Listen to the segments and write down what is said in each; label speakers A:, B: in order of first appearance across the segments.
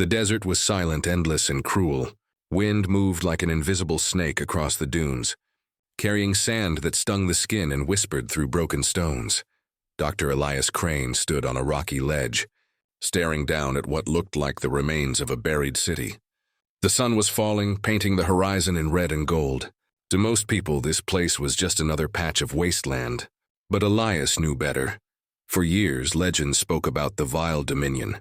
A: The desert was silent, endless, and cruel. Wind moved like an invisible snake across the dunes, carrying sand that stung the skin and whispered through broken stones. Dr. Elias Crane stood on a rocky ledge, staring down at what looked like the remains of a buried city. The sun was falling, painting the horizon in red and gold. To most people, this place was just another patch of wasteland. But Elias knew better. For years, legends spoke about the Vile Dominion,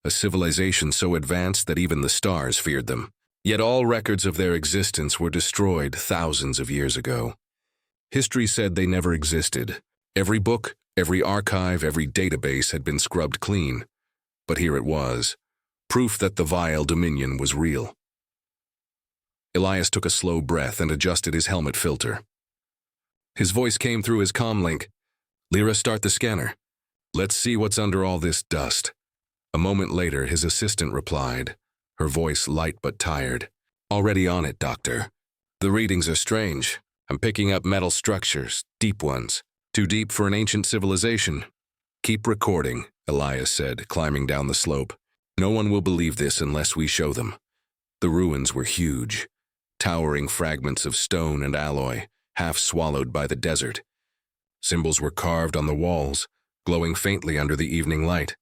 A: a civilization so advanced that even the stars feared them. Yet all records of their existence were destroyed thousands of years ago. History said they never existed. Every book, every archive, every database had been scrubbed clean. But here it was, proof that the Vile Dominion was real. Elias took a slow breath and adjusted his helmet filter. His voice came through his comlink. "Lyra, start the scanner. Let's see what's under all this dust." A moment later, his assistant replied, her voice light but tired. "Already on it, Doctor. The readings are strange. I'm picking up metal structures, deep ones. Too deep for an ancient civilization." "Keep recording," Elias said, climbing down the slope. "No one will believe this unless we show them." The ruins were huge, towering fragments of stone and alloy, half swallowed by the desert. Symbols were carved on the walls, glowing faintly under the evening light.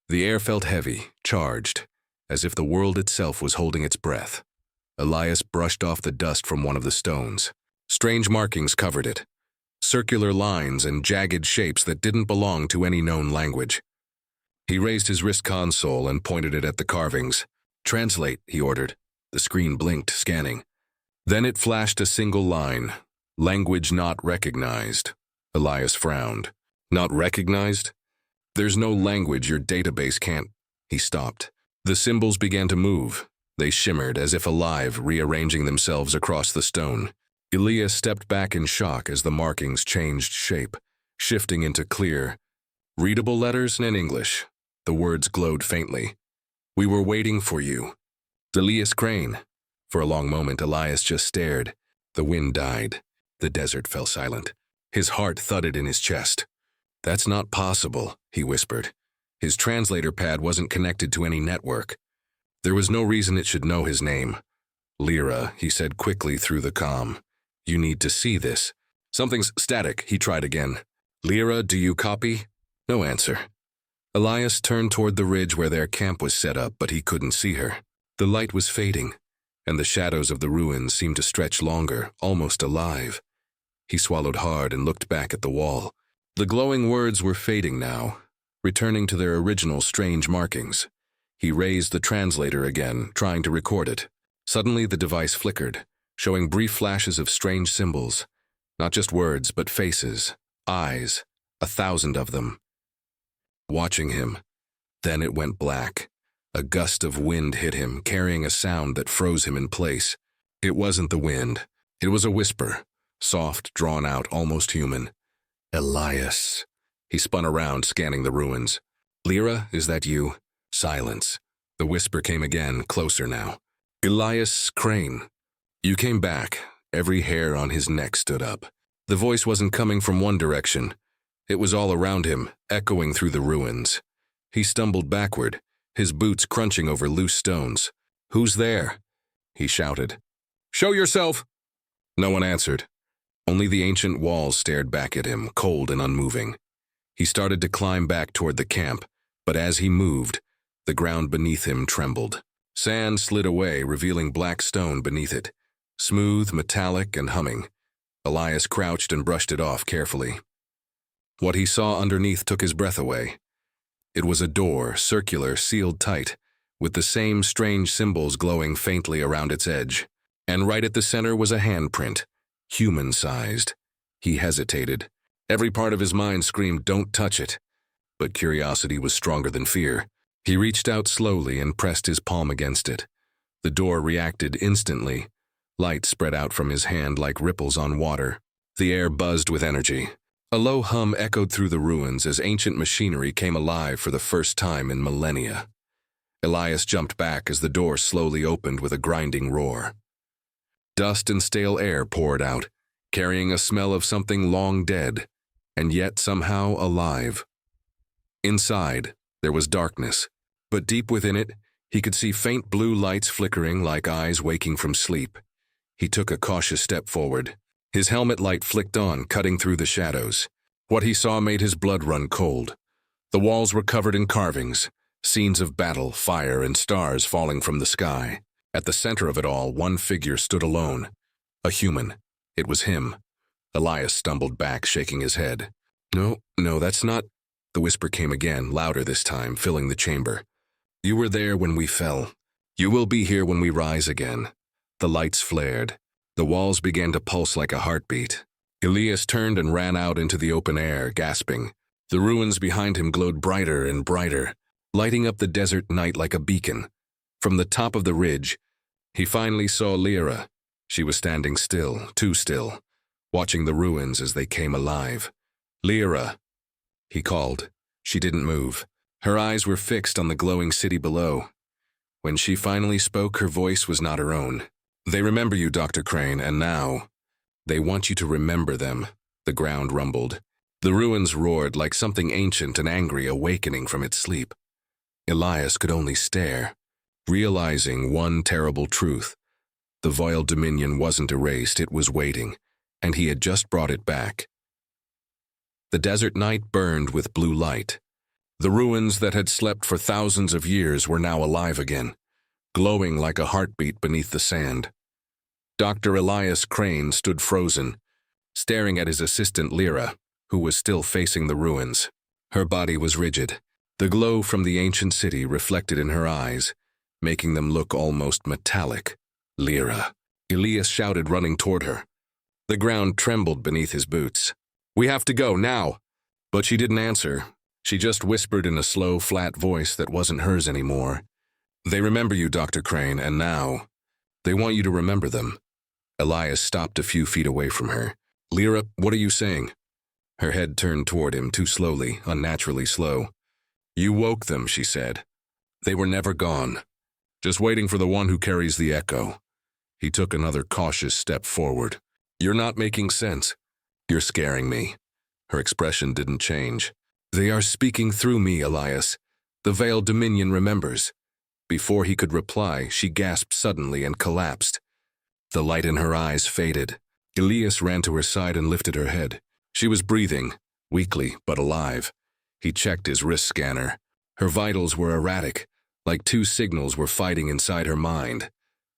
A: The air felt heavy, charged, as if the world itself was holding its breath. Elias brushed off the dust from one of the stones. Strange markings covered it, circular lines and jagged shapes that didn't belong to any known language. He raised his wrist console and pointed it at the carvings. "Translate," he ordered. The screen blinked, scanning. Then it flashed a single line, "Language not recognized." Elias frowned. "Not recognized? There's no language your database can't." He stopped. The symbols began to move. They shimmered as if alive, rearranging themselves across the stone. Elias stepped back in shock as the markings changed shape, shifting into clear, readable letters in English. The words glowed faintly. "We were waiting for you. Elias Crane." For a long moment, Elias just stared. The wind died. The desert fell silent. His heart thudded in his chest. "That's not possible," he whispered. His translator pad wasn't connected to any network. There was no reason it should know his name. "Lyra," he said quickly through the comm. "You need to see this." "Something's static," he tried again. "Lyra, do you copy?" No answer. Elias turned toward the ridge where their camp was set up, but he couldn't see her. The light was fading, and the shadows of the ruins seemed to stretch longer, almost alive. He swallowed hard and looked back at the wall. The glowing words were fading now, returning to their original strange markings. He raised the translator again, trying to record it. Suddenly the device flickered, showing brief flashes of strange symbols. Not just words, but faces, eyes, 1,000 of them. Watching him. Then it went black. A gust of wind hit him, carrying a sound that froze him in place. It wasn't the wind. It was a whisper, soft, drawn out, almost human. "Elias." He spun around, scanning the ruins. "Lyra, is that you?" Silence. The whisper came again, closer now. "Elias Crane. You came back." Every hair on his neck stood up. The voice wasn't coming from one direction. It was all around him, echoing through the ruins. He stumbled backward, his boots crunching over loose stones. "Who's there?" he shouted. "Show yourself!" No one answered. Only the ancient walls stared back at him, cold and unmoving. He started to climb back toward the camp, but as he moved, the ground beneath him trembled. Sand slid away, revealing black stone beneath it, smooth, metallic, and humming. Elias crouched and brushed it off carefully. What he saw underneath took his breath away. It was a door, circular, sealed tight, with the same strange symbols glowing faintly around its edge. And right at the center was a handprint, human-sized. He hesitated. Every part of his mind screamed, "Don't touch it." But curiosity was stronger than fear. He reached out slowly and pressed his palm against it. The door reacted instantly. Light spread out from his hand like ripples on water. The air buzzed with energy. A low hum echoed through the ruins as ancient machinery came alive for the first time in millennia. Elias jumped back as the door slowly opened with a grinding roar. Dust and stale air poured out, carrying a smell of something long dead, and yet somehow alive. Inside, there was darkness, but deep within it, He could see faint blue lights flickering like eyes waking from sleep. He took a cautious step forward. His helmet light flicked on, cutting through the shadows. What he saw made his blood run cold. The walls were covered in carvings, scenes of battle, fire, and stars falling from the sky. At the center of it all, one figure stood alone. A human. It was him. Elias stumbled back, shaking his head. No, that's not... The whisper came again, louder this time, filling the chamber. You were there when we fell. You will be here when we rise again. The lights flared. The walls began to pulse like a heartbeat. Elias turned and ran out into the open air, gasping. The ruins behind him glowed brighter and brighter, lighting up the desert night like a beacon. From the top of the ridge, he finally saw Lyra. She was standing still, too still, watching the ruins as they came alive. Lyra, he called. She didn't move. Her eyes were fixed on the glowing city below. When she finally spoke, her voice was not her own. They remember you, Dr. Crane, and now they want you to remember them. The ground rumbled. The ruins roared like something ancient and angry awakening from its sleep. Elias could only stare, realizing one terrible truth. The Vile Dominion wasn't erased, it was waiting, and he had just brought it back. The desert night burned with blue light. The ruins that had slept for thousands of years were now alive again, glowing like a heartbeat beneath the sand. Dr. Elias Crane stood frozen, staring at his assistant Lyra, who was still facing the ruins. Her body was rigid, the glow from the ancient city reflected in her eyes, making them look almost metallic. Lyra, Elias shouted, running toward her. The ground trembled beneath his boots. We have to go, now! But she didn't answer. She just whispered in a slow, flat voice that wasn't hers anymore. They remember you, Dr. Crane, and now they want you to remember them. Elias stopped a few feet away from her. Lyra, what are you saying? Her head turned toward him too slowly, unnaturally slow. You woke them, she said. They were never gone. Just waiting for the one who carries the echo. He took another cautious step forward. You're not making sense. You're scaring me. Her expression didn't change. They are speaking through me, Elias. The Veiled Dominion remembers. Before he could reply, she gasped suddenly and collapsed. The light in her eyes faded. Elias ran to her side and lifted her head. She was breathing, weakly but alive. He checked his wrist scanner. Her vitals were erratic, like two signals were fighting inside her mind.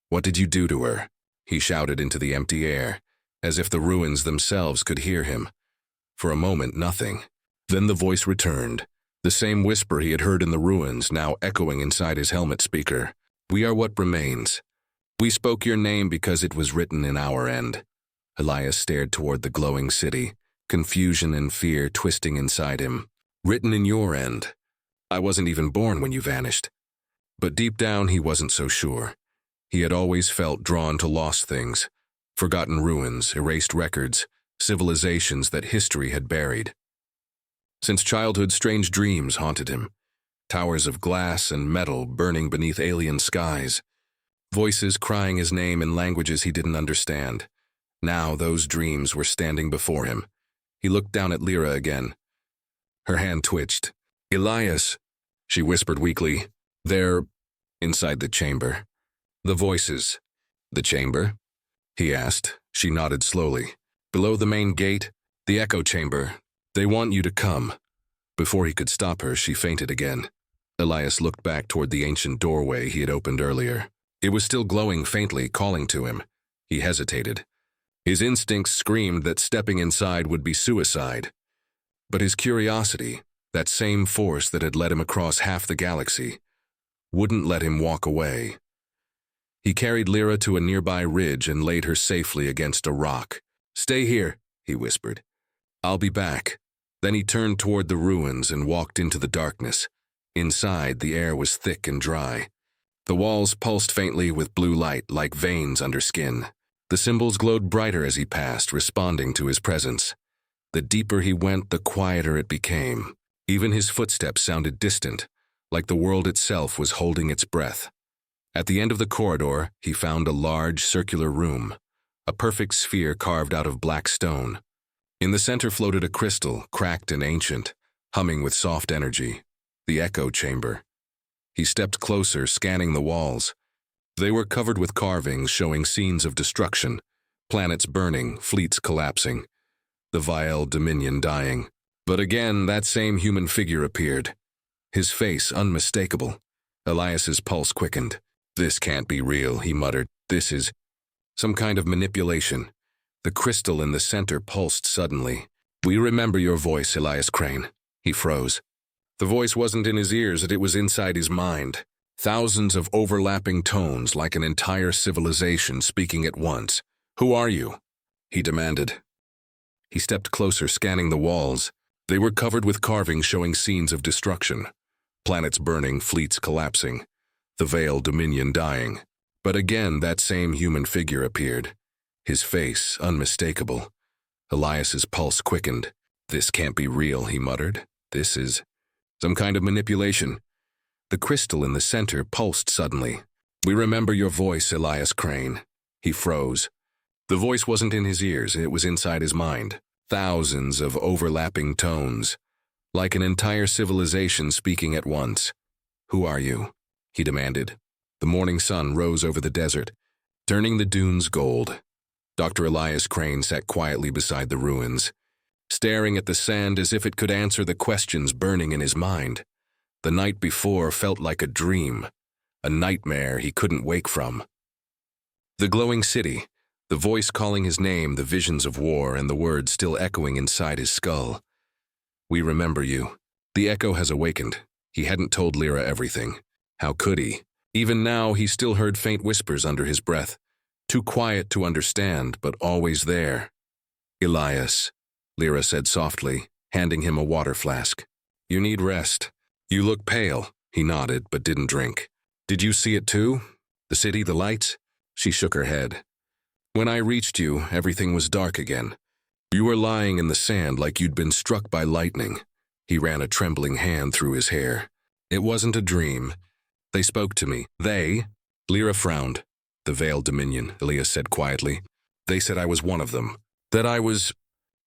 A: What did you do to her? He shouted into the empty air, as if the ruins themselves could hear him. For a moment, nothing. Then the voice returned, the same whisper he had heard in the ruins, now echoing inside his helmet speaker. We are what remains. We spoke your name because it was written in our end. Elias stared toward the glowing city, confusion and fear twisting inside him. Written in your end. I wasn't even born when you vanished. But deep down, he wasn't so sure. He had always felt drawn to lost things, forgotten ruins, erased records, civilizations that history had buried. Since childhood, strange dreams haunted him. Towers of glass and metal burning beneath alien skies. Voices crying his name in languages he didn't understand. Now those dreams were standing before him. He looked down at Lyra again. Her hand twitched. Elias, she whispered weakly. They're inside the chamber. The voices. The chamber? He asked. She nodded slowly. Below the main gate, the echo chamber. They want you to come. Before he could stop her, she fainted again. Elias looked back toward the ancient doorway he had opened earlier. It was still glowing faintly, calling to him. He hesitated. His instincts screamed that stepping inside would be suicide. But his curiosity, that same force that had led him across half the galaxy, wouldn't let him walk away. He carried Lyra to a nearby ridge and laid her safely against a rock. Stay here, he whispered. I'll be back. Then he turned toward the ruins and walked into the darkness. Inside, the air was thick and dry. The walls pulsed faintly with blue light like veins under skin. The symbols glowed brighter as he passed, responding to his presence. The deeper he went, the quieter it became. Even his footsteps sounded distant, like the world itself was holding its breath. At the end of the corridor, he found a large circular room, a perfect sphere carved out of black stone. In the center floated a crystal, cracked and ancient, humming with soft energy. The echo chamber. He stepped closer, scanning the walls. They were covered with carvings showing scenes of destruction, planets burning, fleets collapsing, the vile Dominion dying. But again, that same human figure appeared, his face unmistakable. Elias's pulse quickened. "This can't be real," he muttered. "This is some kind of manipulation." The crystal in the center pulsed suddenly. "We remember your voice, Elias Crane." He froze. The voice wasn't in his ears, it was inside his mind. Thousands of overlapping tones, like an entire civilization speaking at once. "Who are you?" he demanded. He stepped closer, scanning the walls. They were covered with carvings showing scenes of destruction. Planets burning, fleets collapsing, the veiled Dominion dying. But again, that same human figure appeared, his face unmistakable. Elias's pulse quickened. "This can't be real," he muttered. "This is some kind of manipulation." The crystal in the center pulsed suddenly. "We remember your voice, Elias Crane." He froze. The voice wasn't in his ears, it was inside his mind. Thousands of overlapping tones, like an entire civilization speaking at once. "Who are you?" he demanded. The morning sun rose over the desert, turning the dunes gold. Dr. Elias Crane sat quietly beside the ruins, staring at the sand as if it could answer the questions burning in his mind. The night before felt like a dream, a nightmare he couldn't wake from. The glowing city, the voice calling his name, the visions of war, and the words still echoing inside his skull. "We remember you." The echo has awakened. He hadn't told Lyra everything. How could he? Even now, he still heard faint whispers under his breath, too quiet to understand, but always there. "Elias," Lyra said softly, handing him a water flask. "You need rest. You look pale." He nodded, but didn't drink. "Did you see it too? The city, the lights?" She shook her head. "When I reached you, everything was dark again. You were lying in the sand like you'd been struck by lightning." He ran a trembling hand through his hair. "It wasn't a dream. They spoke to me." "They?" Lyra frowned. "The Veiled Dominion," Elias said quietly. "They said I was one of them. That I was—"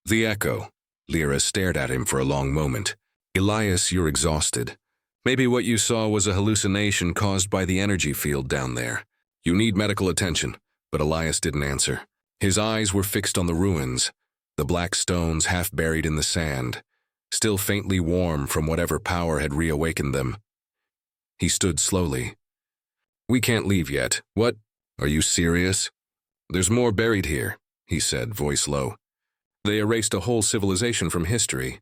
A: "The echo." Lyra stared at him for a long moment. "Elias, you're exhausted. Maybe what you saw was a hallucination caused by the energy field down there. You need medical attention." But Elias didn't answer. His eyes were fixed on the ruins, the black stones half buried in the sand, still faintly warm from whatever power had reawakened them. He stood slowly. "We can't leave yet." "What? Are you serious?" "There's more buried here," he said, voice low. "They erased a whole civilization from history.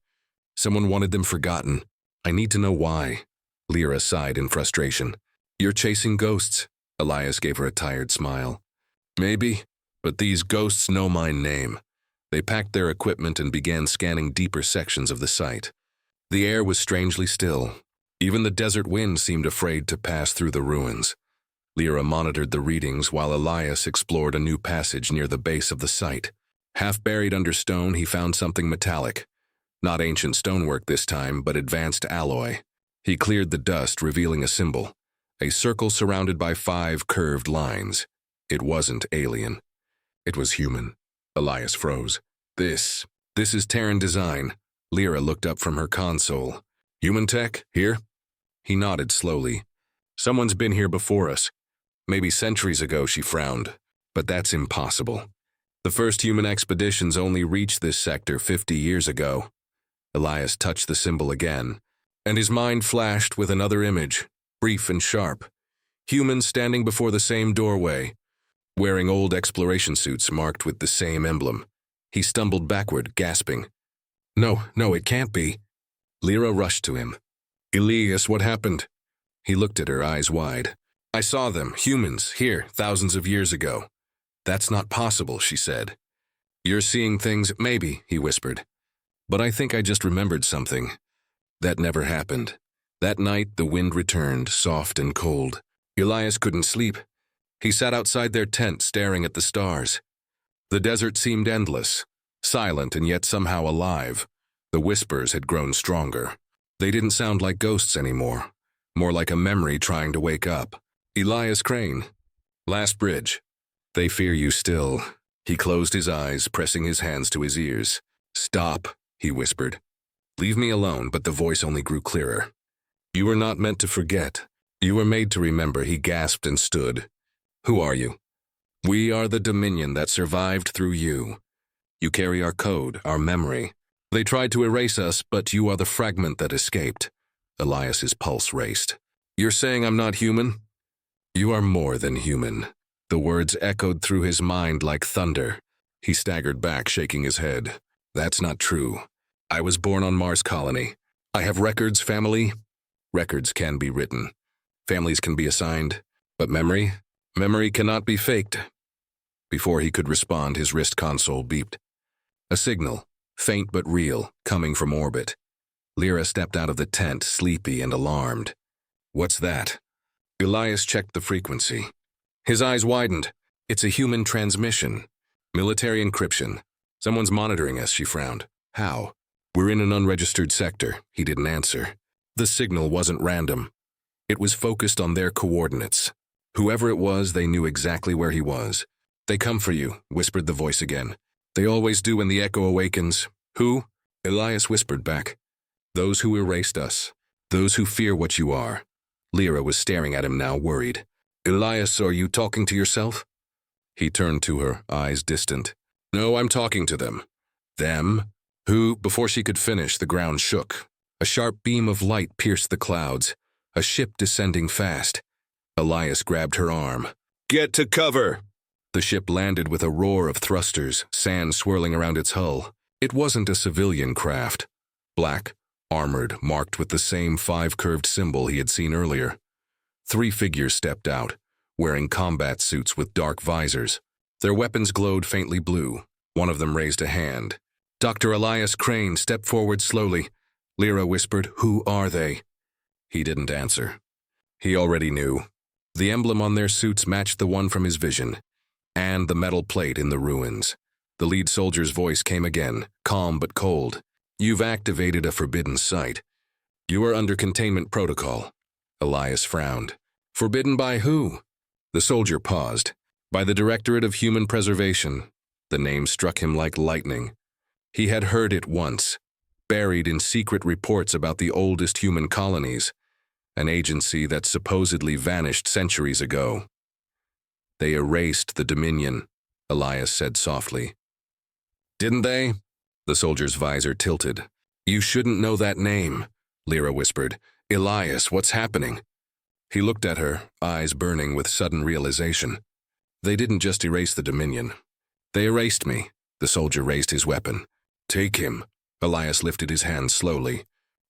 A: Someone wanted them forgotten. I need to know why." Lyra sighed in frustration. "You're chasing ghosts." Elias gave her a tired smile. "Maybe, but these ghosts know my name." They packed their equipment and began scanning deeper sections of the site. The air was strangely still. Even the desert wind seemed afraid to pass through the ruins. Lyra monitored the readings while Elias explored a new passage near the base of the site. Half buried under stone, he found something metallic. Not ancient stonework this time, but advanced alloy. He cleared the dust, revealing a symbol, a circle surrounded by 5 curved lines. It wasn't alien. It was human. Elias froze. This is Terran design." Lyra looked up from her console. "Human tech, here?" He nodded slowly. "Someone's been here before us. Maybe centuries ago," she frowned. "But that's impossible. The first human expeditions only reached this sector 50 years ago." Elias touched the symbol again, and his mind flashed with another image, brief and sharp. Humans standing before the same doorway, wearing old exploration suits marked with the same emblem. He stumbled backward, gasping. No, it can't be." Lyra rushed to him. "Elias, what happened?" He looked at her, eyes wide. "I saw them, humans, here, thousands of years ago." "That's not possible," she said. "You're seeing things, maybe," he whispered. "But I think I just remembered something. That never happened." That night, the wind returned, soft and cold. Elias couldn't sleep. He sat outside their tent, staring at the stars. The desert seemed endless, silent and yet somehow alive. The whispers had grown stronger. They didn't sound like ghosts anymore, more like a memory trying to wake up. "Elias Crane. Last bridge. They fear you still." He closed his eyes, pressing his hands to his ears. "Stop," he whispered. "Leave me alone," but the voice only grew clearer. "You were not meant to forget. You were made to remember, he gasped and stood. Who are you? We are the Dominion that survived through you. You carry our code, our memory. They tried to erase us, but you are the fragment that escaped. Elias's pulse raced. You're saying I'm not human? You are more than human. The words echoed through his mind like thunder. He staggered back, shaking his head. That's not true. I was born on Mars colony. I have records, family. Records can be written. Families can be assigned. But memory? Memory cannot be faked. Before he could respond, his wrist console beeped. A signal, faint but real, coming from orbit. Lyra stepped out of the tent, sleepy and alarmed. What's that? Elias checked the frequency. His eyes widened. It's a human transmission. Military encryption. Someone's monitoring us, she frowned. How? We're in an unregistered sector. He didn't answer. The signal wasn't random. It was focused on their coordinates. Whoever it was, they knew exactly where he was. They come for you, whispered the voice again. They always do when the echo awakens. Who? Elias whispered back. Those who erased us. Those who fear what you are. Lyra was staring at him now, worried. Elias, are you talking to yourself? He turned to her, eyes distant. No, I'm talking to them. Them? Who? Before she could finish, the ground shook. A sharp beam of light pierced the clouds. A ship descending fast. Elias grabbed her arm. Get to cover! The ship landed with a roar of thrusters, sand swirling around its hull. It wasn't a civilian craft. Black, armored, marked with the same 5-curved symbol he had seen earlier. 3 figures stepped out, wearing combat suits with dark visors. Their weapons glowed faintly blue. One of them raised a hand. Dr. Elias Crane stepped forward slowly. Lyra whispered, Who are they? He didn't answer. He already knew. The emblem on their suits matched the one from his vision, and the metal plate in the ruins. The lead soldier's voice came again, calm but cold. You've activated a forbidden site. You are under containment protocol. Elias frowned. Forbidden by who? The soldier paused. By the Directorate of Human Preservation. The name struck him like lightning. He had heard it once, buried in secret reports about the oldest human colonies, an agency that supposedly vanished centuries ago. They erased the Dominion, Elias said softly. Didn't they? The soldier's visor tilted. You shouldn't know that name, Lyra whispered. Elias, what's happening? He looked at her, eyes burning with sudden realization. They didn't just erase the Dominion. They erased me. The soldier raised his weapon. Take him. Elias lifted his hand slowly.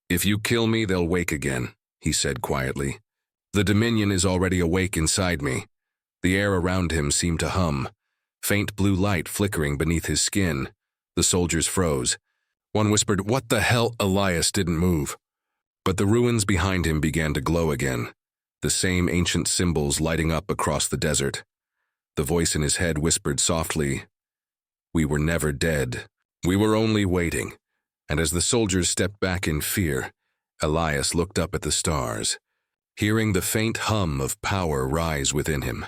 A: If you kill me, they'll wake again, he said quietly. The Dominion is already awake inside me. The air around him seemed to hum, faint blue light flickering beneath his skin. The soldiers froze. One whispered, What the hell? Elias didn't move. But the ruins behind him began to glow again, the same ancient symbols lighting up across the desert. The voice in his head whispered softly, We were never dead. We were only waiting. And as the soldiers stepped back in fear, Elias looked up at the stars, hearing the faint hum of power rise within him.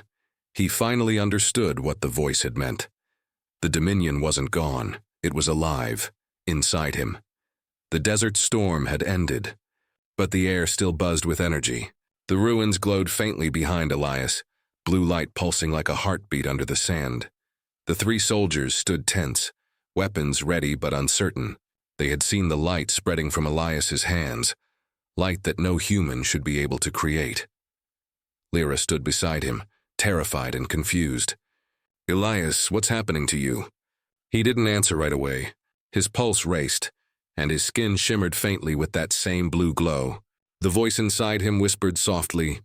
A: He finally understood what the voice had meant. The Dominion wasn't gone. It was alive, inside him. The desert storm had ended, but the air still buzzed with energy. The ruins glowed faintly behind Elias, blue light pulsing like a heartbeat under the sand. The 3 soldiers stood tense, weapons ready but uncertain. They had seen the light spreading from Elias's hands, light that no human should be able to create. Lyra stood beside him, terrified and confused. Elias, what's happening to you? He didn't answer right away. His pulse raced, and his skin shimmered faintly with that same blue glow. The voice inside him whispered softly,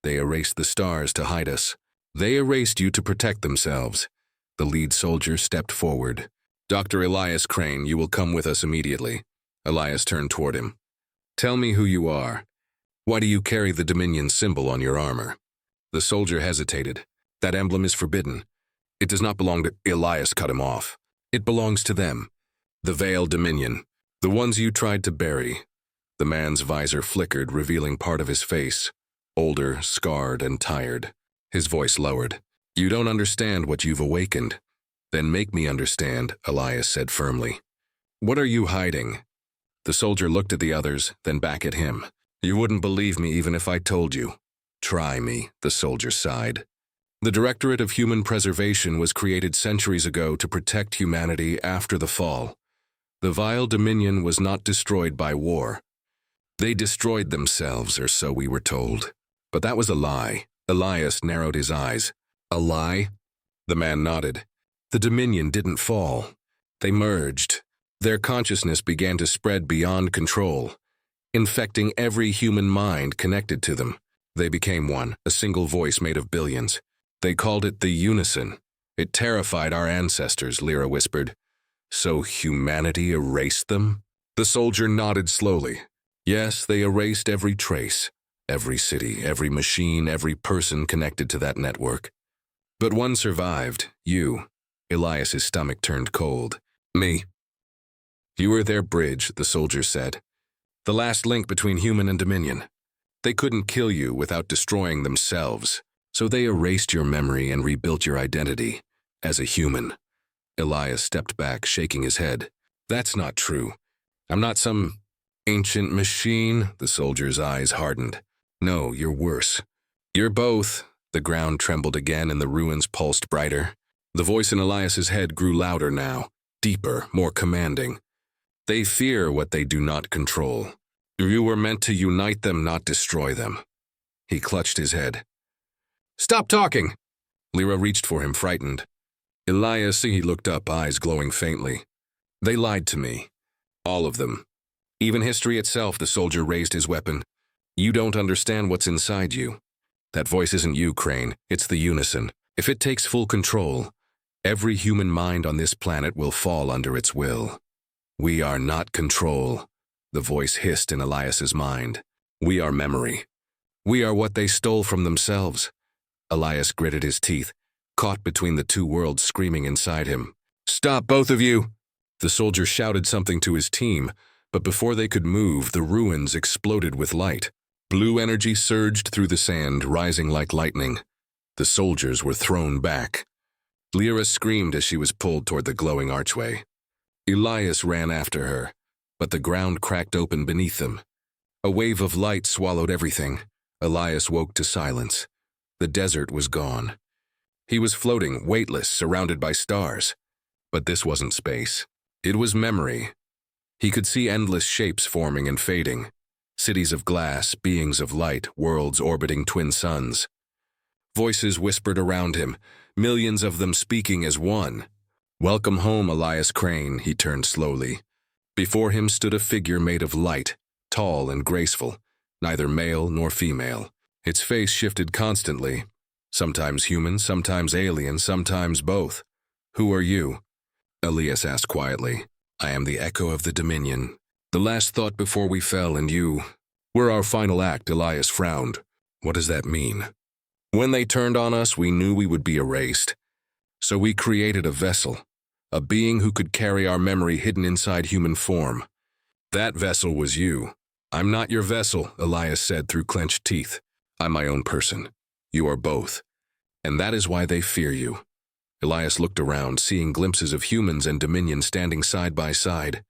A: They erased the stars to hide us. They erased you to protect themselves. The lead soldier stepped forward. Dr. Elias Crane, you will come with us immediately. Elias turned toward him. Tell me who you are. Why do you carry the Dominion symbol on your armor? The soldier hesitated. That emblem is forbidden. It does not belong to... Elias cut him off. It belongs to them. The Veiled Dominion. The ones you tried to bury. The man's visor flickered, revealing part of his face. Older, scarred, and tired. His voice lowered. You don't understand what you've awakened. Then make me understand, Elias said firmly. What are you hiding? The soldier looked at the others, then back at him. You wouldn't believe me even if I told you. Try me, the soldier sighed. The Directorate of Human Preservation was created centuries ago to protect humanity after the fall. The vile Dominion was not destroyed by war. They destroyed themselves, or so we were told. But that was a lie. Elias narrowed his eyes. A lie? The man nodded. The Dominion didn't fall. They merged. Their consciousness began to spread beyond control, infecting every human mind connected to them. They became one, a single voice made of billions. They called it the Unison. It terrified our ancestors, Lyra whispered. So humanity erased them? The soldier nodded slowly. Yes, they erased every trace, every city, every machine, every person connected to that network. But one survived, you. Elias's stomach turned cold. Me. You were their bridge, the soldier said. The last link between human and Dominion. They couldn't kill you without destroying themselves, so they erased your memory and rebuilt your identity as a human. Elias stepped back, shaking his head. That's not true. I'm not some ancient machine, the soldier's eyes hardened. No, you're worse. You're both. The ground trembled again and the ruins pulsed brighter. The voice in Elias's head grew louder now, deeper, more commanding. They fear what they do not control. You were meant to unite them, not destroy them. He clutched his head. Stop talking! Lyra reached for him, frightened. Elias, he looked up, eyes glowing faintly. They lied to me. All of them. Even history itself, the soldier raised his weapon. You don't understand what's inside you. That voice isn't you, Crane. It's the Unison. If it takes full control, every human mind on this planet will fall under its will. We are not control, the voice hissed in Elias's mind. We are memory. We are what they stole from themselves. Elias gritted his teeth, caught between the two worlds screaming inside him. Stop, both of you! The soldier shouted something to his team, but before they could move, the ruins exploded with light. Blue energy surged through the sand, rising like lightning. The soldiers were thrown back. Lyra screamed as she was pulled toward the glowing archway. Elias ran after her, but the ground cracked open beneath them. A wave of light swallowed everything. Elias woke to silence. The desert was gone. He was floating, weightless, surrounded by stars. But this wasn't space. It was memory. He could see endless shapes forming and fading. Cities of glass, beings of light, worlds orbiting twin suns. Voices whispered around him, millions of them speaking as one. Welcome home, Elias Crane, he turned slowly. Before him stood a figure made of light, tall and graceful, neither male nor female. Its face shifted constantly, sometimes human, sometimes alien, sometimes both. Who are you? Elias asked quietly. I am the echo of the Dominion. The last thought before we fell, and you were our final act, Elias frowned. What does that mean? When they turned on us, we knew we would be erased. So we created a vessel, a being who could carry our memory hidden inside human form. That vessel was you. I'm not your vessel, Elias said through clenched teeth. I'm my own person. You are both. And that is why they fear you. Elias looked around, seeing glimpses of humans and Dominion standing side by side,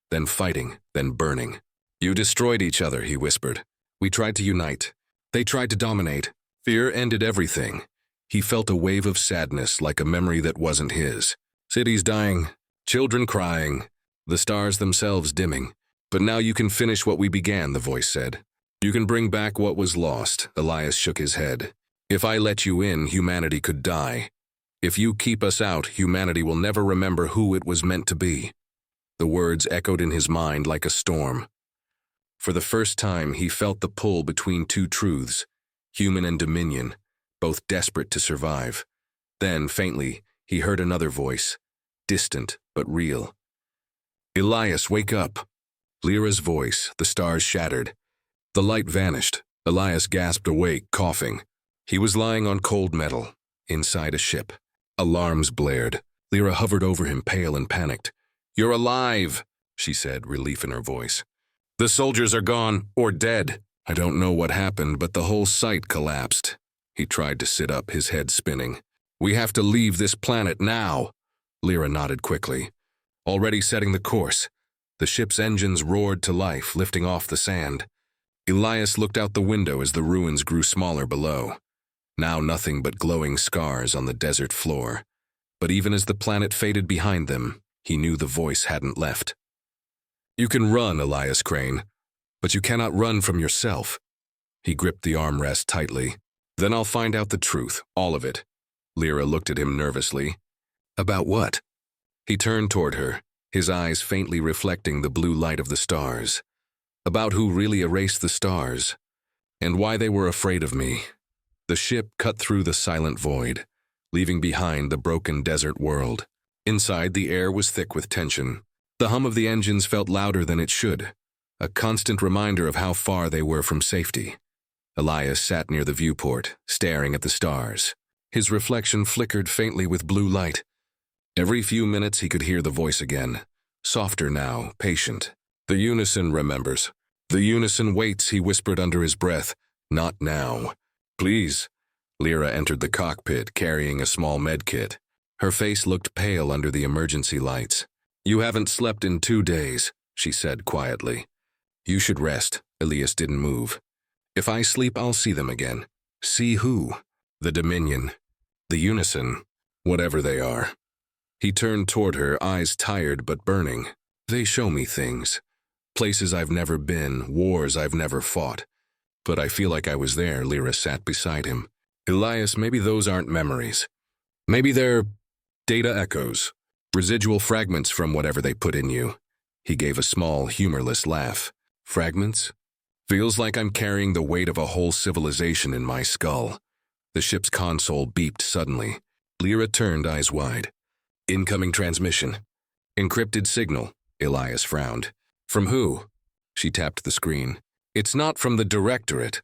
A: then fighting, then burning. You destroyed each other, he whispered. We tried to unite. They tried to dominate. Fear ended everything. He felt a wave of sadness, like a memory that wasn't his. Cities dying, children crying, the stars themselves dimming. But now you can finish what we began, the voice said. You can bring back what was lost, Elias shook his head. If I let you in, humanity could die. If you keep us out, humanity will never remember who it was meant to be. The words echoed in his mind like a storm. For the first time, he felt the pull between two truths, human and Dominion, both desperate to survive. Then, faintly, he heard another voice, distant but real. Elias, wake up! Lyra's voice, the stars shattered. The light vanished. Elias gasped awake, coughing. He was lying on cold metal, inside a ship. Alarms blared. Lyra hovered over him, pale and panicked. You're alive, she said, relief in her voice. The soldiers are gone, or dead. I don't know what happened, but the whole site collapsed. He tried to sit up, his head spinning. We have to leave this planet now. Lyra nodded quickly. Already setting the course. The ship's engines roared to life, lifting off the sand. Elias looked out the window as the ruins grew smaller below. Now nothing but glowing scars on the desert floor. But even as the planet faded behind them, he knew the voice hadn't left. "You can run, Elias Crane, but you cannot run from yourself." He gripped the armrest tightly. "Then I'll find out the truth, all of it." Lyra looked at him nervously. "About what?" He turned toward her, his eyes faintly reflecting the blue light of the stars. "About who really erased the stars, and why they were afraid of me." The ship cut through the silent void, leaving behind the broken desert world. Inside, the air was thick with tension. The hum of the engines felt louder than it should, a constant reminder of how far they were from safety. Elias sat near the viewport, staring at the stars. His reflection flickered faintly with blue light. Every few minutes he could hear the voice again, softer now, patient. "The Unison remembers. The Unison waits," he whispered under his breath. "Not now. Please." Lyra entered the cockpit, carrying a small medkit. Her face looked pale under the emergency lights. "You haven't slept in 2 days," she said quietly. "You should rest." Elias didn't move. "If I sleep, I'll see them again." "See who?" "The Dominion. The Unison. Whatever they are." He turned toward her, eyes tired but burning. "They show me things. Places I've never been, wars I've never fought. But I feel like I was there." Lyra sat beside him. "Elias, maybe those aren't memories. Maybe they're data echoes, residual fragments from whatever they put in you." He gave a small, humorless laugh. "Fragments? Feels like I'm carrying the weight of a whole civilization in my skull." The ship's console beeped suddenly. Lyra turned, eyes wide. "Incoming transmission. Encrypted signal." Elias frowned. "From who?" She tapped the screen. "It's not from the Directorate.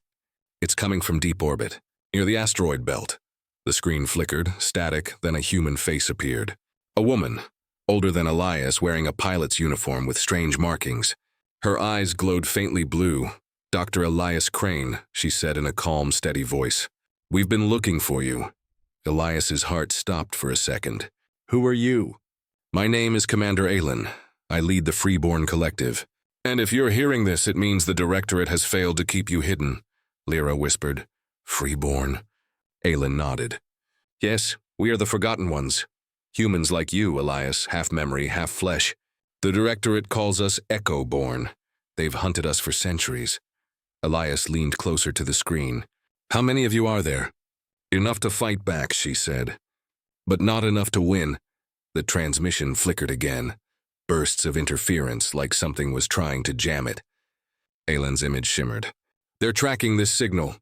A: It's coming from deep orbit, near the asteroid belt." The screen flickered, static, then a human face appeared. A woman, older than Elias, wearing a pilot's uniform with strange markings. Her eyes glowed faintly blue. "Dr. Elias Crane," she said in a calm, steady voice. "We've been looking for you." Elias's heart stopped for a second. "Who are you?" "My name is Commander Aylin. I lead the Freeborn Collective. And if you're hearing this, it means the Directorate has failed to keep you hidden," Lyra whispered. "Freeborn?" Aylin nodded. "Yes, we are the Forgotten Ones. Humans like you, Elias, half memory, half flesh. The Directorate calls us Echo-born. They've hunted us for centuries." Elias leaned closer to the screen. "How many of you are there?" "Enough to fight back," she said. "But not enough to win." The transmission flickered again. Bursts of interference, like something was trying to jam it. Aylin's image shimmered. "They're tracking this signal.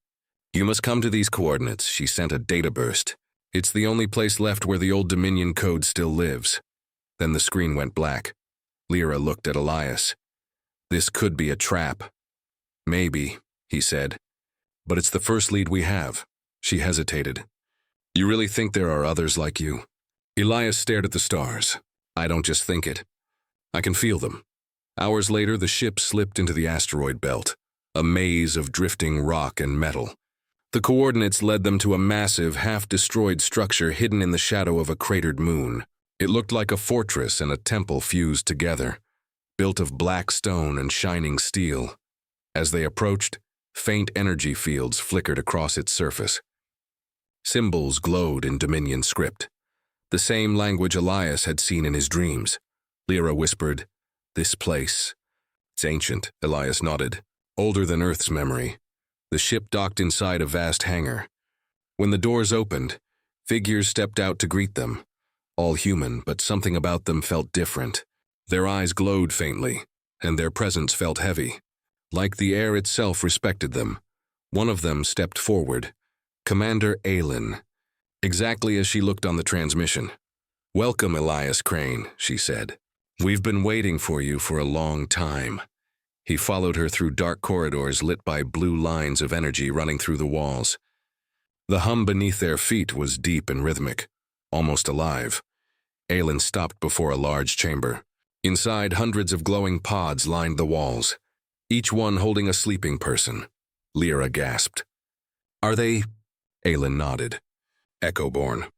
A: You must come to these coordinates." She sent a data burst. "It's the only place left where the old Dominion code still lives." Then the screen went black. Lyra looked at Elias. "This could be a trap." "Maybe," he said. "But it's the first lead we have." She hesitated. "You really think there are others like you?" Elias stared at the stars. "I don't just think it. I can feel them." Hours later, the ship slipped into the asteroid belt, a maze of drifting rock and metal. The coordinates led them to a massive, half-destroyed structure hidden in the shadow of a cratered moon. It looked like a fortress and a temple fused together, built of black stone and shining steel. As they approached, faint energy fields flickered across its surface. Symbols glowed in Dominion script, the same language Elias had seen in his dreams. Lyra whispered, "This place." "It's ancient," Elias nodded. "Older than Earth's memory." The ship docked inside a vast hangar. When the doors opened, figures stepped out to greet them. All human, but something about them felt different. Their eyes glowed faintly, and their presence felt heavy. Like the air itself respected them. One of them stepped forward. Commander Aylin. Exactly as she looked on the transmission. "Welcome, Elias Crane," she said. "We've been waiting for you for a long time." He followed her through dark corridors lit by blue lines of energy running through the walls. The hum beneath their feet was deep and rhythmic, almost alive. Aylin stopped before a large chamber. Inside, hundreds of glowing pods lined the walls, each one holding a sleeping person. Lyra gasped. "Are they?" Aylin nodded. "Echo-born.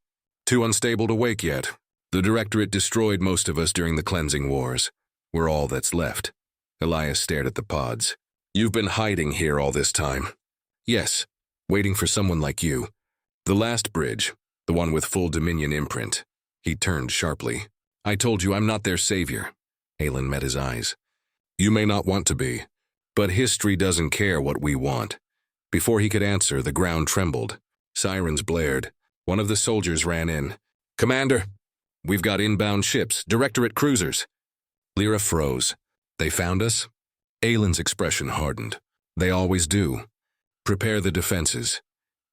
A: Too unstable to wake yet. The Directorate destroyed most of us during the cleansing wars. We're all that's left." Elias stared at the pods. You've been hiding here all this time. Yes, waiting for someone like you. The last bridge, the one with full Dominion imprint. He turned sharply. I told you I'm not their savior. Aelin met his eyes. You may not want to be, but history doesn't care what we want. Before he could answer, the ground trembled. Sirens blared. One of the soldiers ran in. Commander, we've got inbound ships, Directorate cruisers. Lyra froze. They found us? Aelin's expression hardened. They always do. Prepare the defenses.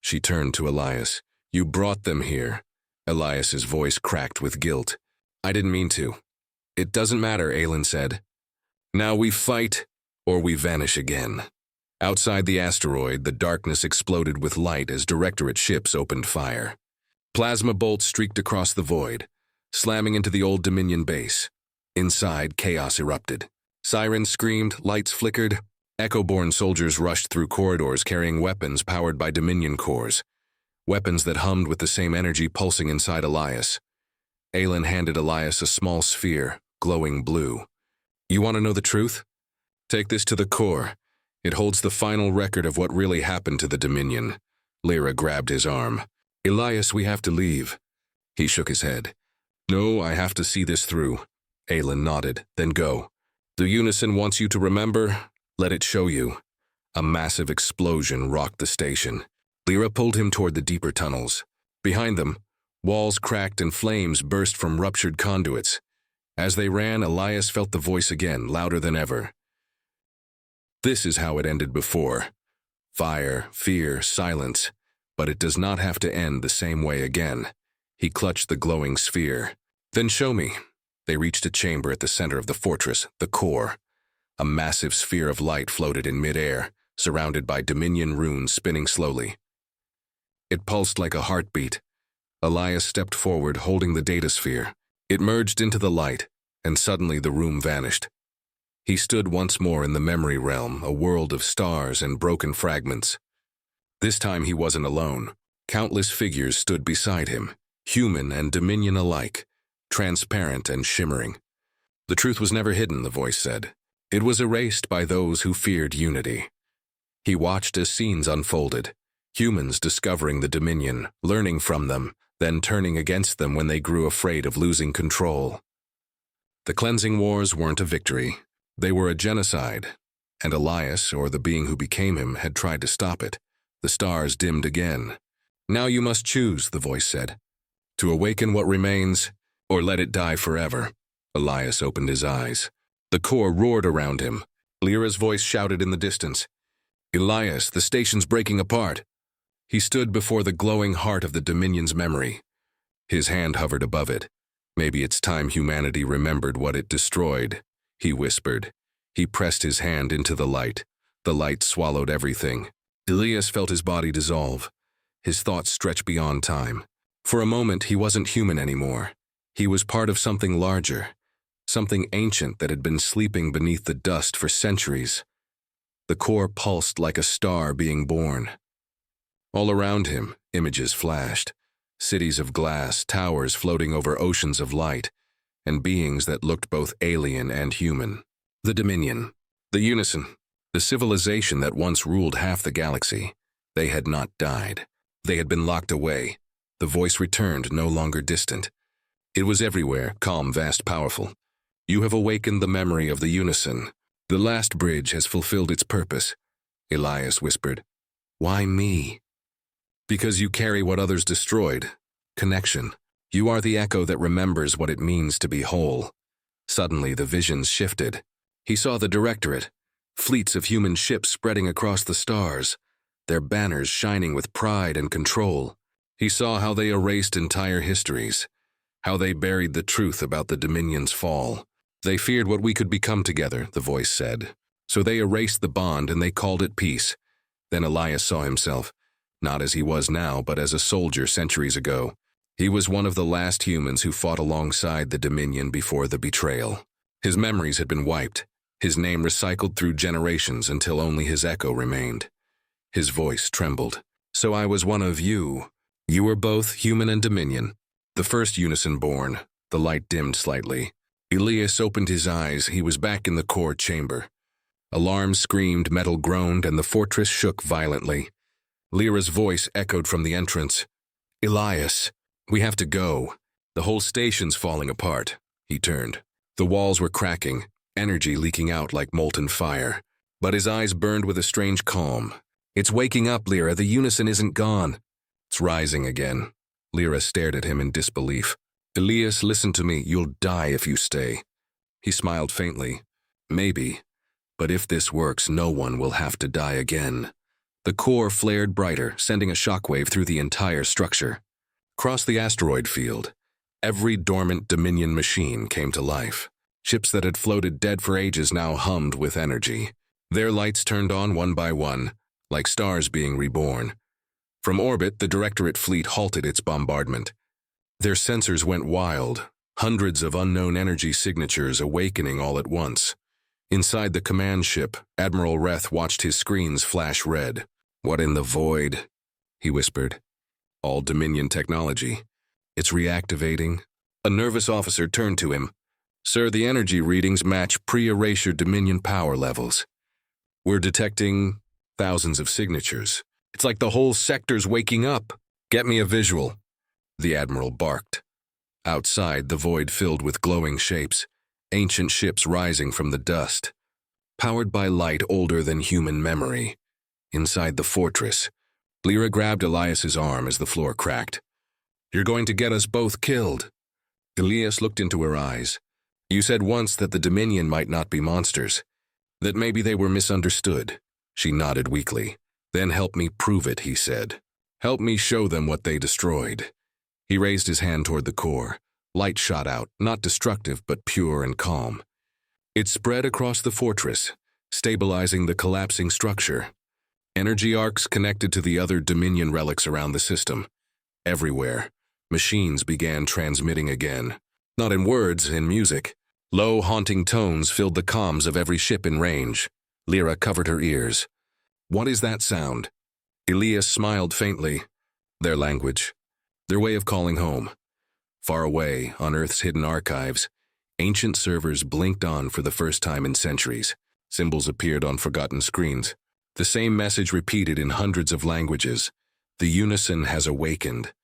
A: She turned to Elias. You brought them here. Elias's voice cracked with guilt. I didn't mean to. It doesn't matter, Aelin said. Now we fight, or we vanish again. Outside the asteroid, the darkness exploded with light as Directorate ships opened fire. Plasma bolts streaked across the void, slamming into the old Dominion base. Inside, chaos erupted. Sirens screamed, lights flickered. Echo-born soldiers rushed through corridors carrying weapons powered by Dominion cores. Weapons that hummed with the same energy pulsing inside Elias. Aelin handed Elias a small sphere, glowing blue. You want to know the truth? Take this to the core. It holds the final record of what really happened to the Dominion. Lyra grabbed his arm. Elias, we have to leave. He shook his head. No, I have to see this through. Aelin nodded, then go. The Unison wants you to remember. Let it show you. A massive explosion rocked the station. Lyra pulled him toward the deeper tunnels. Behind them, walls cracked and flames burst from ruptured conduits. As they ran, Elias felt the voice again, louder than ever. This is how it ended before. Fire, fear, silence. But it does not have to end the same way again. He clutched the glowing sphere. Then show me. They reached a chamber at the center of the fortress, the core. A massive sphere of light floated in midair, surrounded by Dominion runes spinning slowly. It pulsed like a heartbeat. Elias stepped forward, holding the data sphere. It merged into the light, and suddenly the room vanished. He stood once more in the memory realm, a world of stars and broken fragments. This time he wasn't alone. Countless figures stood beside him, human and Dominion alike, transparent and shimmering. The truth was never hidden, the voice said. It was erased by those who feared unity. He watched as scenes unfolded, humans discovering the Dominion, learning from them, then turning against them when they grew afraid of losing control. The cleansing wars weren't a victory. They were a genocide, and Elias, or the being who became him, had tried to stop it. The stars dimmed again. Now you must choose, the voice said. To awaken what remains, or let it die forever. Elias opened his eyes. The core roared around him. Lyra's voice shouted in the distance. Elias, the station's breaking apart. He stood before the glowing heart of the Dominion's memory. His hand hovered above it. Maybe it's time humanity remembered what it destroyed, he whispered. He pressed his hand into the light. The light swallowed everything. Elias felt his body dissolve. His thoughts stretched beyond time. For a moment, he wasn't human anymore. He was part of something larger, something ancient that had been sleeping beneath the dust for centuries. The core pulsed like a star being born. All around him, images flashed. Cities of glass, towers floating over oceans of light, and beings that looked both alien and human. The Dominion, the Unison, the civilization that once ruled half the galaxy. They had not died. They had been locked away. The voice returned, no longer distant. It was everywhere, calm, vast, powerful. You have awakened the memory of the Unison. The last bridge has fulfilled its purpose. Elias whispered. Why me? Because you carry what others destroyed. Connection. You are the echo that remembers what it means to be whole. Suddenly, the visions shifted. He saw the Directorate, fleets of human ships spreading across the stars, their banners shining with pride and control. He saw how they erased entire histories, how they buried the truth about the Dominion's fall. They feared what we could become together, the voice said. So they erased the bond and they called it peace. Then Elias saw himself, not as he was now, but as a soldier centuries ago. He was one of the last humans who fought alongside the Dominion before the betrayal. His memories had been wiped, his name recycled through generations until only his echo remained. His voice trembled. So I was one of you. You were both human and Dominion. The first Unison born. The light dimmed slightly. Elias opened his eyes. He was back in the core chamber. Alarms screamed, metal groaned, and the fortress shook violently. Lyra's voice echoed from the entrance. "Elias, we have to go. The whole station's falling apart." He turned. The walls were cracking, energy leaking out like molten fire. But his eyes burned with a strange calm. "It's waking up, Lyra. The unison isn't gone." "It's rising again." Lyra stared at him in disbelief. "Elias, listen to me. You'll die if you stay." He smiled faintly. "Maybe. But if this works, no one will have to die again." The core flared brighter, sending a shockwave through the entire structure. Across the asteroid field, every dormant Dominion machine came to life. Ships that had floated dead for ages now hummed with energy. Their lights turned on one by one, like stars being reborn. From orbit, the Directorate fleet halted its bombardment. Their sensors went wild, hundreds of unknown energy signatures awakening all at once. Inside the command ship, Admiral Reth watched his screens flash red. "What in the void?" he whispered. "All Dominion technology. It's reactivating." A nervous officer turned to him. "Sir, the energy readings match pre-erasure Dominion power levels. We're detecting thousands of signatures. It's like the whole sector's waking up. Get me a visual." The Admiral barked. Outside, the void filled with glowing shapes, ancient ships rising from the dust, powered by light older than human memory. Inside the fortress, Lyra grabbed Elias's arm as the floor cracked. "You're going to get us both killed." Elias looked into her eyes. "You said once that the Dominion might not be monsters, that maybe they were misunderstood." She nodded weakly. "Then help me prove it," he said. "Help me show them what they destroyed." He raised his hand toward the core. Light shot out, not destructive, but pure and calm. It spread across the fortress, stabilizing the collapsing structure. Energy arcs connected to the other Dominion relics around the system. Everywhere, machines began transmitting again. Not in words, in music. Low, haunting tones filled the comms of every ship in range. Lyra covered her ears. "What is that sound?" Elias smiled faintly. "Their language. Their way of calling home." Far away, on Earth's hidden archives, ancient servers blinked on for the first time in centuries. Symbols appeared on forgotten screens. The same message repeated in hundreds of languages. The unison has awakened.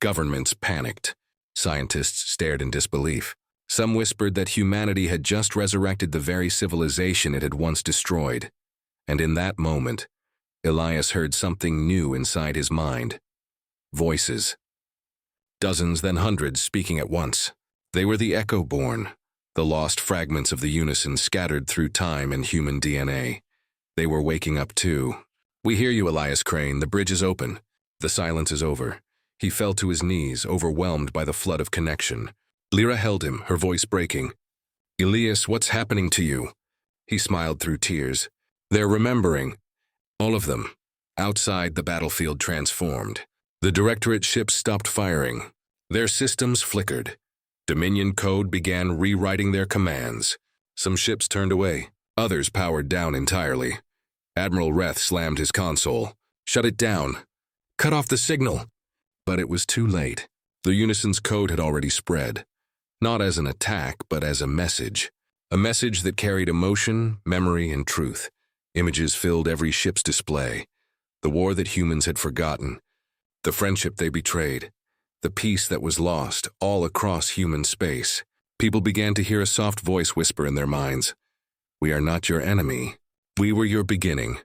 A: Governments panicked. Scientists stared in disbelief. Some whispered that humanity had just resurrected the very civilization it had once destroyed. And in that moment, Elias heard something new inside his mind. Voices. Dozens, then hundreds, speaking at once. They were the echo-born, the lost fragments of the unison scattered through time and human DNA. They were waking up too. "We hear you, Elias Crane. The bridge is open." The silence is over. He fell to his knees, overwhelmed by the flood of connection. Lyra held him, her voice breaking. "Elias, what's happening to you?" He smiled through tears. "They're remembering. All of them." Outside, the battlefield transformed. The Directorate ships stopped firing. Their systems flickered. Dominion code began rewriting their commands. Some ships turned away. Others powered down entirely. Admiral Reth slammed his console. "Shut it down. Cut off the signal." But it was too late. The Unison's code had already spread. Not as an attack, but as a message. A message that carried emotion, memory, and truth. Images filled every ship's display. The war that humans had forgotten. The friendship they betrayed. The peace that was lost, all across human space. People began to hear a soft voice whisper in their minds. "We are not your enemy. We were your beginning."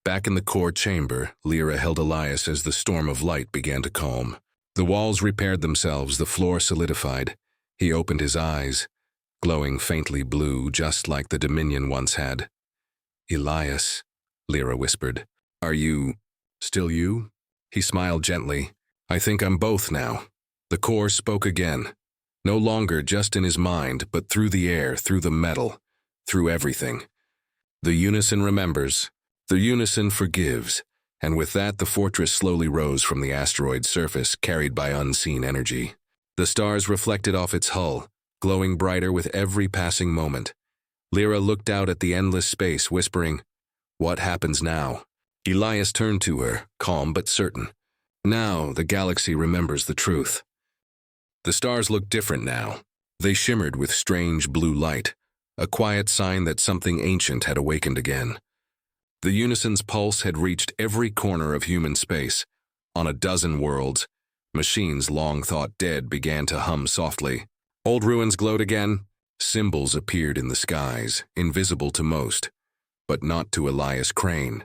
A: Back in the core chamber, Lyra held Elias as the storm of light began to calm. The walls repaired themselves, the floor solidified. He opened his eyes, glowing faintly blue, just like the Dominion once had. "Elias," Lyra whispered. "Are you still you?" He smiled gently. "I think I'm both now." The core spoke again. No longer just in his mind, but through the air, through the metal, through everything. The unison remembers. The unison forgives. And with that, the fortress slowly rose from the asteroid's surface, carried by unseen energy. The stars reflected off its hull, glowing brighter with every passing moment. Lyra looked out at the endless space, whispering, "What happens now?" Elias turned to her, calm but certain. "Now the galaxy remembers the truth." The stars looked different now. They shimmered with strange blue light, a quiet sign that something ancient had awakened again. The unison's pulse had reached every corner of human space. On a dozen worlds, machines long thought dead began to hum softly. Old ruins glowed again. Symbols appeared in the skies, invisible to most, but not to Elias Crane.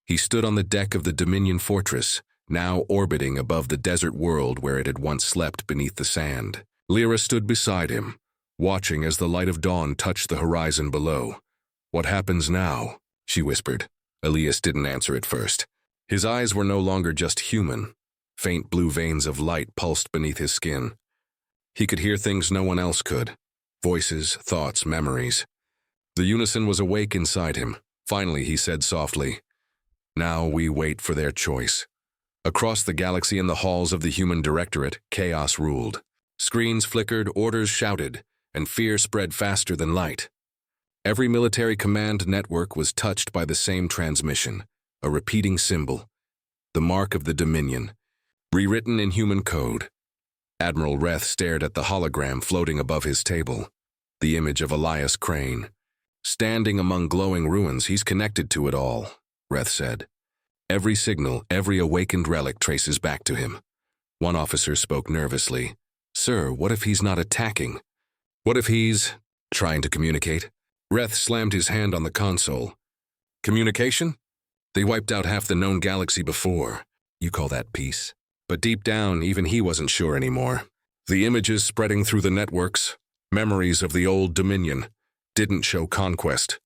A: He stood on the deck of the Dominion fortress, now orbiting above the desert world where it had once slept beneath the sand. Lyra stood beside him, watching as the light of dawn touched the horizon below. "What happens now?" she whispered. Elias didn't answer at first. His eyes were no longer just human. Faint blue veins of light pulsed beneath his skin. He could hear things no one else could. Voices, thoughts, memories. The unison was awake inside him. Finally, he said softly, "Now we wait for their choice." Across the galaxy in the halls of the human directorate, chaos ruled. Screens flickered, orders shouted, and fear spread faster than light. Every military command network was touched by the same transmission, a repeating symbol, the mark of the Dominion, rewritten in human code. Admiral Reth stared at the hologram floating above his table, the image of Elias Crane. "Standing among glowing ruins, he's connected to it all," Reth said. "Every signal, every awakened relic traces back to him." One officer spoke nervously. "Sir, what if he's not attacking? What if he's trying to communicate?" Reth slammed his hand on the console. "Communication? They wiped out half the known galaxy before. You call that peace?" But deep down, even he wasn't sure anymore. The images spreading through the networks, memories of the old Dominion, didn't show conquest.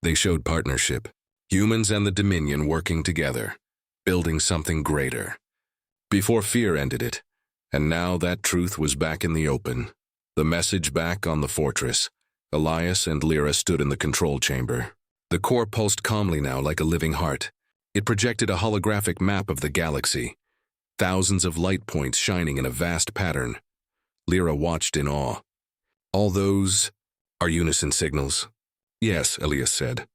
A: They showed partnership. Humans and the Dominion working together, building something greater. Before fear ended it, and now that truth was back in the open. The message back on the fortress. Elias and Lyra stood in the control chamber. The core pulsed calmly now like a living heart. It projected a holographic map of the galaxy, thousands of light points shining in a vast pattern. Lyra watched in awe. "All those are unison signals?" "Yes," Elias said.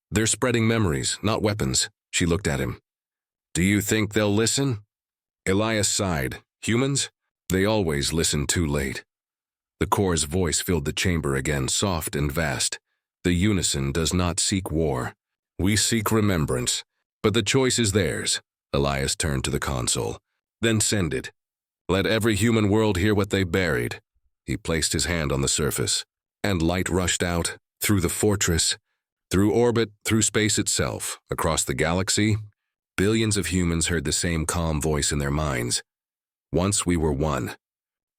A: "They're spreading memories, not weapons." She looked at him. "Do you think they'll listen?" Elias sighed. "Humans? They always listen too late." The core's voice filled the chamber again, soft and vast. "The unison does not seek war. We seek remembrance. But the choice is theirs." Elias turned to the console. "Then send it. Let every human world hear what they buried." He placed his hand on the surface, and light rushed out, through the fortress, through orbit, through space itself, across the galaxy. Billions of humans heard the same calm voice in their minds. "Once we were one.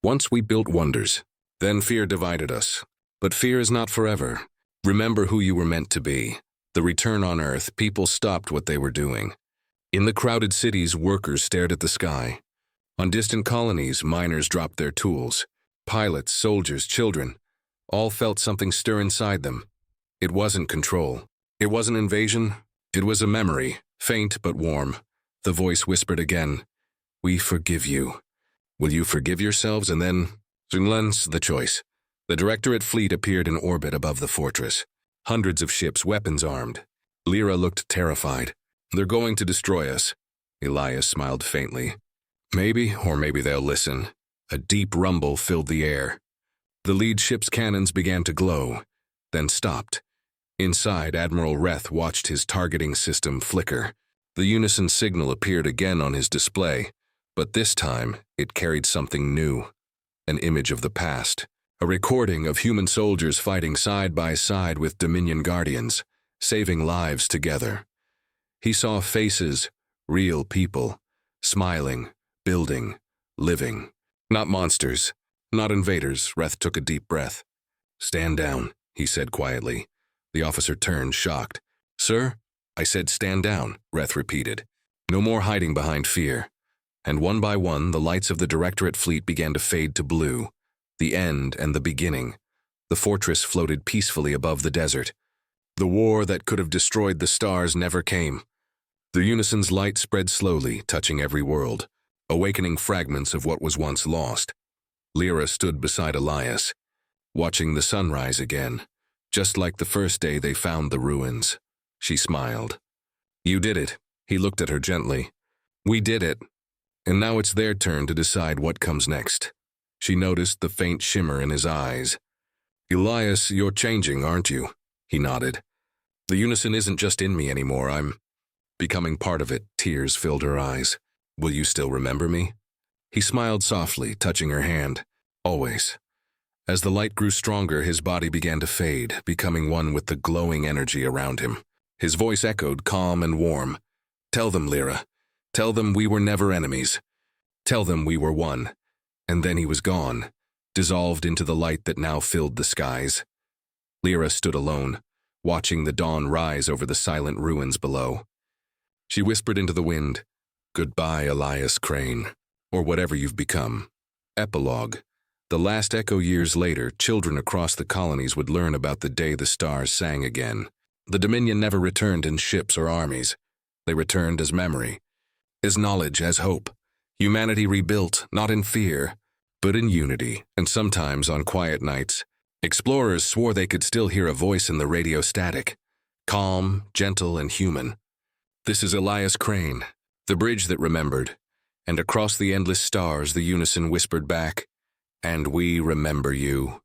A: Once we built wonders. Then fear divided us. But fear is not forever. Remember who you were meant to be." The return on Earth, people stopped what they were doing. In the crowded cities, workers stared at the sky. On distant colonies, miners dropped their tools. Pilots, soldiers, children, all felt something stir inside them. It wasn't control. It wasn't invasion. It was a memory, faint but warm. The voice whispered again, "We forgive you. Will you forgive yourselves?" And then, Zunlens, the choice. The Directorate fleet appeared in orbit above the fortress. Hundreds of ships, weapons armed. Lyra looked terrified. "They're going to destroy us." Elias smiled faintly. "Maybe, or maybe they'll listen." A deep rumble filled the air. The lead ship's cannons began to glow, then stopped. Inside, Admiral Reth watched his targeting system flicker. The unison signal appeared again on his display, but this time it carried something new. An image of the past. A recording of human soldiers fighting side by side with Dominion guardians, saving lives together. He saw faces, real people, smiling, building, living. Not monsters, not invaders. Reth took a deep breath. "Stand down," he said quietly. The officer turned, shocked. "Sir?" "I said stand down," Reth repeated. "No more hiding behind fear." And one by one, the lights of the Directorate fleet began to fade to blue. The end and the beginning. The fortress floated peacefully above the desert. The war that could have destroyed the stars never came. The unison's light spread slowly, touching every world, awakening fragments of what was once lost. Lyra stood beside Elias, watching the sunrise again, just like the first day they found the ruins. She smiled. "You did it." He looked at her gently. "We did it. And now it's their turn to decide what comes next." She noticed the faint shimmer in his eyes. Elias, you're changing, aren't you? He nodded. The unison isn't just in me anymore, I'm becoming part of it. Tears filled her eyes. Will you still remember me? He smiled softly, touching her hand. Always. As the light grew stronger, his body began to fade, becoming one with the glowing energy around him. His voice echoed, calm and warm. Tell them, Lyra. Tell them we were never enemies. Tell them we were one. And then he was gone, dissolved into the light that now filled the skies. Lyra stood alone, watching the dawn rise over the silent ruins below. She whispered into the wind, Goodbye, Elias Crane, or whatever you've become. Epilogue. The last echo years later, children across the colonies would learn about the day the stars sang again. The Dominion never returned in ships or armies. They returned as memory, as knowledge, as hope. Humanity rebuilt, not in fear, but in unity, and sometimes on quiet nights. Explorers swore they could still hear a voice in the radio static, calm, gentle, and human. This is Elias Crane, the bridge that remembered, and across the endless stars the unison whispered back, And we remember you.